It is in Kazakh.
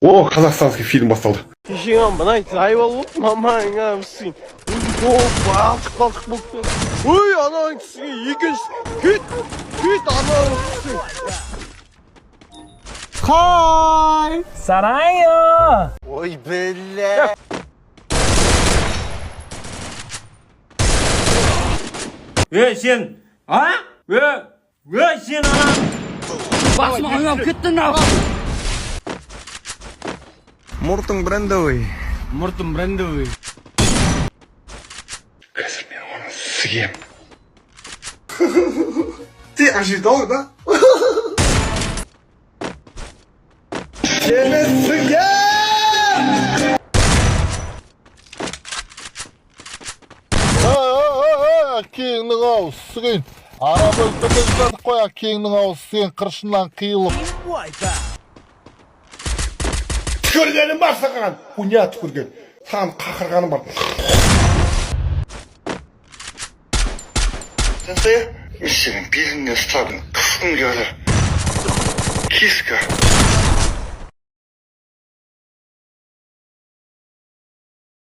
О, қазақстанский фильм басталды. Кешегі мына зайбал болып, мамаңа өссің. Балтық болып берді. Ой, анаң түсіңе екінші. Кет, анаң түсің. Хай! Сарайо! Ой, бля. Сен, а? Сен ана. Басыма ойнап кеттің ау! Мұртың брендовый. Қазір мен оны сігем. Ты ожидал, да? Сені сігем! Кеңнің ауыз сүйген. Арабы өлтірден жатық қоя, кеңнің ауыз сен қыршыннан қиылып. Түкіргенім бар саған. Хуйня түкірген. Саған қақырғаным бар. Сен сен? Мен сенің беліңнен ұстадым. Қысқым келді. Киска.